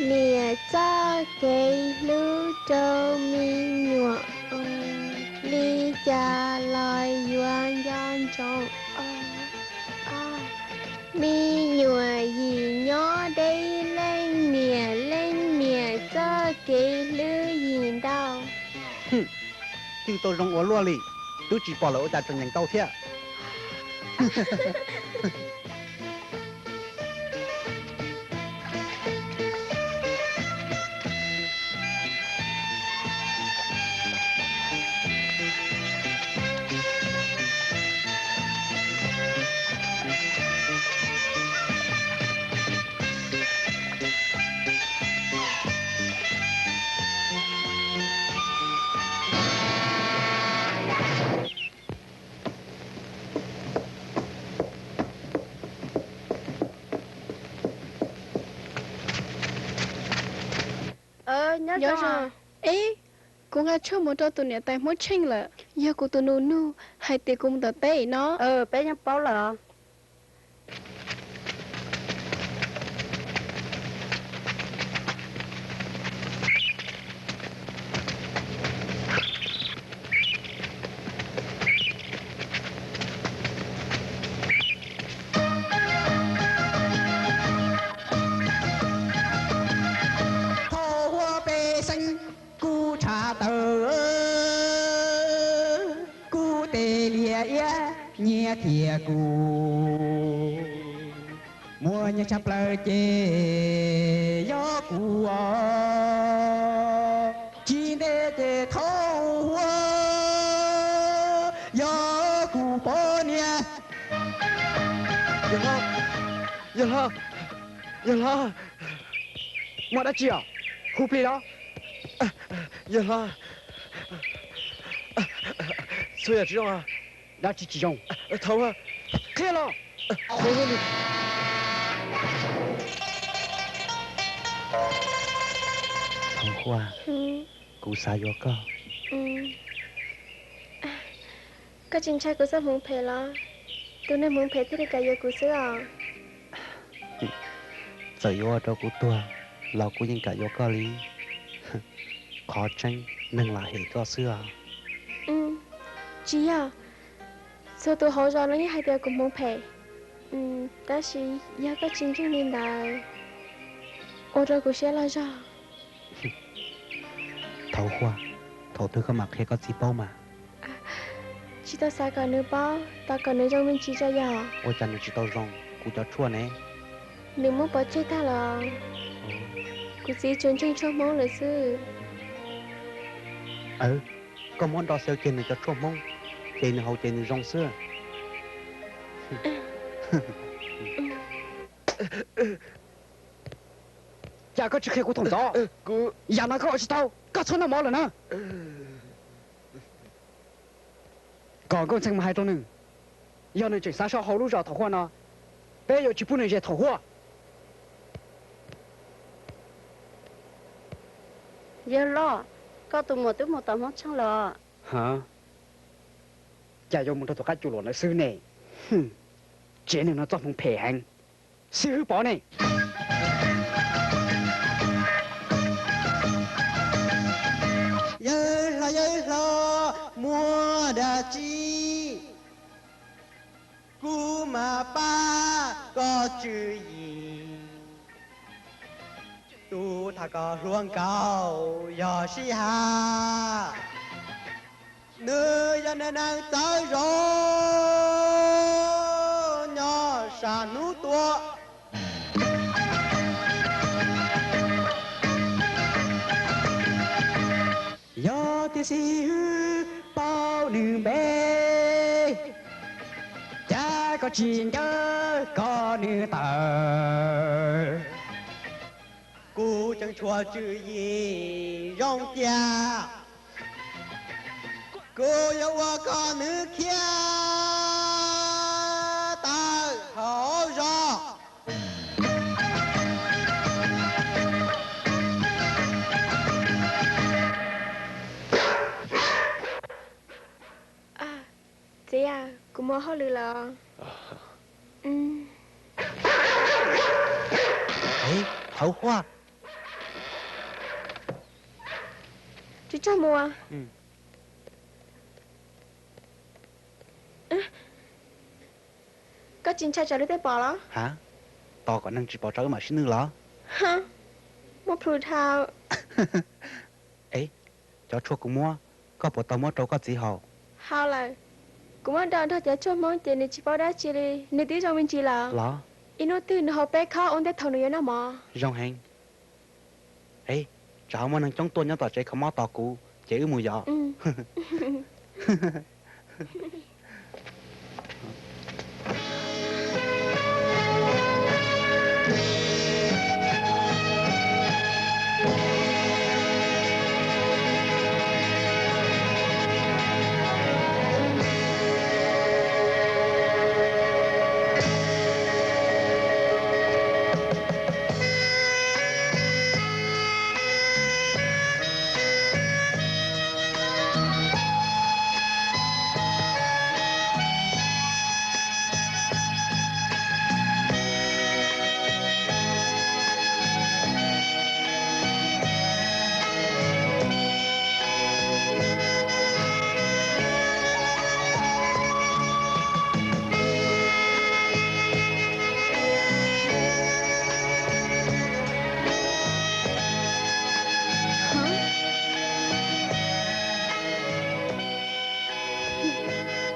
mẹ cha cây lư trâu mi nhựa ly cha lời yuan yan trong mi nhựa gì nhỏ đây lên mẹ cha cây lư gì đâu từ tôi rong ở lúa lì tôi chỉ bỏ lỡ tại trong nhánh tàu thế nhớ rồi ấy cũng nghe chưa một trò tụi nhẹ tay muốn chênh là giờ của tụi nu hay tiền cũng tờ tệ nó bé nhá bao là nhẹ thìa cù mua nhà chắp lời chê gió cù chi nê chê thâu gió cù bó nha giờ lo mà đã chịu khu phi đó giờ lo suy à chứ không à đã chỉ dùng thấu à kia lo thằng Khoa cụ xài vô cơ có chính trai của sao muốn phê lo tôi nên muốn phê thì đi cả vô của xưa à giờ vô đâu của tôi là của những cả vô cơ lý khó tranh nâng là hệ cơ xưa chị à sao tôi hỏi rồi nó như hai đứa cùng muốn phê ta chỉ giờ có chính trong niên đại ô rồi của xe là sao thấu Khoa thấu tôi có mặc hay có gì bao mà chị ta sao cả nữa bao ta còn nữa trong mình chỉ cho giờ ôi chẳng được chỉ tao rong cụ cho chua nè nếu muốn bỏ chơi ta là cụ chỉ chuẩn chân cho mong là sư có món đo sơ trên này cho chua mong trên hậu trên rong xưa ya có chiếc của thằng đó ya nó có chỉ tao có số nào mỏ rồi nè còn con chân mà hai trâu nữa ya nó chỉ sáng sau hậu lúc giờ thầu hoa nó bây giờ chỉ bún này thầu hoa giờ lo có tụi một tấm món trong lò hả cha dùng một cái chủ nó sư này chế nên nó cho phong phê hành sư bỏ này giờ lo mua đà chi cú mà ba có chữ gì tu thà có luồng cao giờ si hà nơi dân đang tới rồi nhỏ sa nú tua do tia si bao nữ bé cha có chuyện nhớ có nữ tờ cú chẳng chua chữ gì rong cha cô yêu con nữ kia ta hổ rồi chị à cũng mua hoa lư là ấy thấu Khoa chú cho mua. Ừ. Có chính cha cho đứa tới bỏ đó. Hả? Tao có năng chỉ bỏ trâu mà xin nữa lắm. Hả? Mua phù thao. Ấy, cho chua cũng mua. Có bộ tao mua trâu có gì hậu. Hao là. Cũng ăn đòn thôi cho chua món tiền này chỉ bỏ đá chỉ đi. Nếu tí trong mình chỉ là. Ló. Ino tư nó học bé khó ôn tới thầu nữa nó mà. Rong hành. Ấy, cháu mà năng trong tuần nhớ tao chạy không mót tao cũ. Chạy ư mùi gió. Ừ.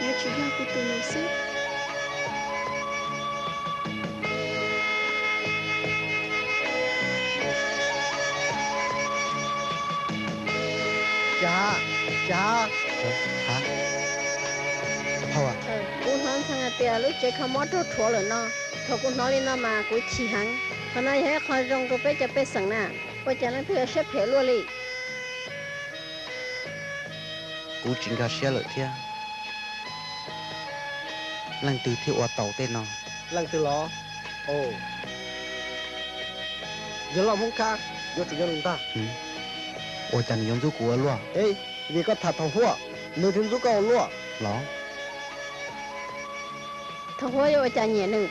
Nhớ chỉ ra của tụi nó xếp. Cha, cha. Hả? Hậu à? Cũng nói thằng tia lúc chơi không mót thua rồi nó. Thôi cũng nói lên nó mà cũng chỉ hắn. Còn nói hết khỏi rong rồi bé cho bé sẵn nè. Bây giờ nó thừa xếp hết luôn đi. Cú chính gà xe lợi thia. Lăng từ thiệu ở tàu tên nó. Lần từ lọ. Ồ. Giờ lòng không khác. Giờ chủ nhân ta. Ừ. Ôi chẳng giống giúp của luôn. Ê, vì có thật thằng hua. Nếu thiên giúp cầu luôn. Ló. Thằng hoa yêu cha nhẹ nữa.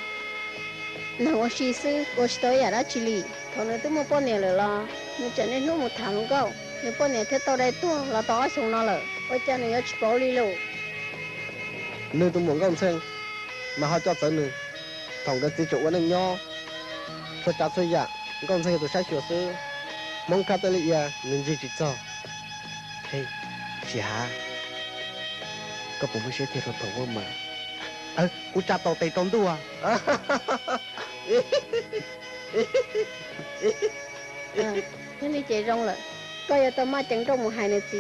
Nàng ở xí sư, ở xí tới đó chỉ lì. Thằng nó tôi mua bao nhiêu rồi lo. Nó cho nên nuôi một tháng luôn câu. Nếu bao nhiêu thế tao đây tua là tao xuống nó rồi. Ở cha này chỉ bảo đi luôn. Nếu tôi muốn con xem. Mà họ cho tới nữa. Thằng cái tí chỗ của nó nho. Tôi chả xoay dạ. Con xem tôi sẽ sửa sư. Mong khá tới lị à. Nên gì chỉ cho. Ê, chị hả? Có bố mới sẽ thiệt rồi tổ mà. Cú chạp tàu tây tông đua. Thế đi chạy rong rồi. Coi giờ tao mà chẳng rong một hai nữa gì.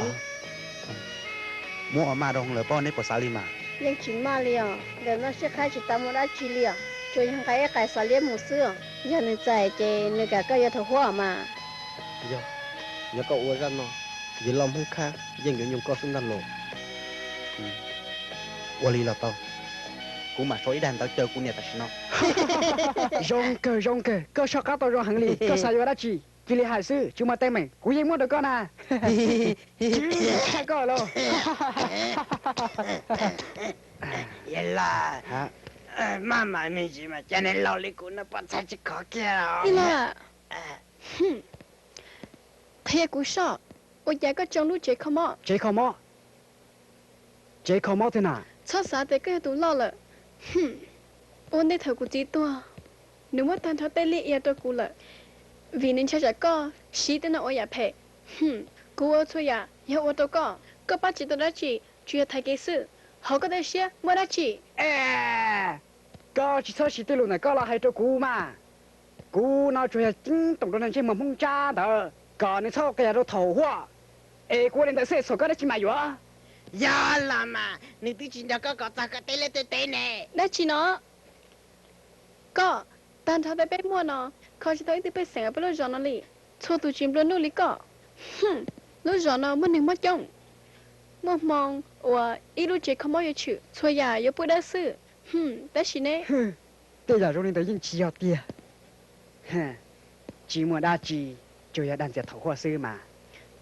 Mua ở mà đông lỡ bao nếp của xã li mà. Nhưng chỉ mà liền. Để nó sẽ khai chỉ tao mua đã chỉ liền. Cho những cái xả liếm một xưa. Giờ nên chạy chạy nên cả coi giờ thằng hoa mà. Giờ. Giờ cậu uống ra nó. Vì lòng không khác. Dân người nhung có xứng đàn lộ. Ủa lý là tao. Cú mà số ý đàn tao chơi cú nè ta xin nó. Rong cơ. Cơ sao cá tao rong hàng lì. Cơ sao vô đã chỉ. Chỉ lì hải sư. Chú mà tay mày. Cú yên mua được con à. Chứ hai con luôn. Vậy là Hả? mama mình chỉ mà cho nên lâu lý của nó bắt sai chỉ khó kia rồi. Đi là. Thế cú sợ. Ôi giá có trong lúc chơi không mọ. Chế không mò. Chế không mò thế nào? Cho xã tế cái tủ lo lợ. Ôn đây thở của chị tua. Nếu mà tan tháo tay lị ya tôi cú lợ. Vì nên cho trẻ co. Xí tên nó ôi ya phê. Cú ơ thôi ya. Ya ôi tôi co. Có bác chị tôi đã chỉ. Chú ya thay cái sự. Họ có thể xế. Mới đã chỉ. Ê, có chỉ sao chỉ tiêu luôn này có là hai chỗ cũ mà. Cũ nó chủ yếu chính tổng đó là trên mầm hung cha đó. Còn nếu sao cái đồ thầu hoa. Ê, cô lên tới xe số có đã chỉ mày quá. Dạ là mà, nếu tôi chỉ cho có ta có tên lên tên nè. Đã chỉ nó. Có. Tan tháo tay bé mua nó. Khó chỉ tới từ bé sẵn ở bên lô gió nó lì. Cho tụ chìm luôn nô lì có. Lô gió nó mất nâng mất chồng. Một mong. Ủa, ý lúc chế không bao giờ chịu. Cho ya, yếu bữa đã sự. Đã chỉ nè. Bây giờ rồi lên tới những chỉ học kia. Chỉ muốn đa chỉ, chủ yếu đàn dệt thầu hoa sư mà.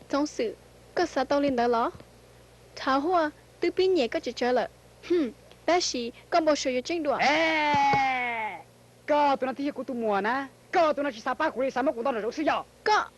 Trong sự. Có xã tao lên đó ló. Thảo hoa. Từ bên nhẹ có chỉ chơi lợ. Đã chỉ. Con bộ sự yếu tranh đùa. Ê, có tụi nó thi của tụi mùa nè. Có tụi nó chỉ sao ba của đi sao mà cũng tao là rốt sư dọ. Có.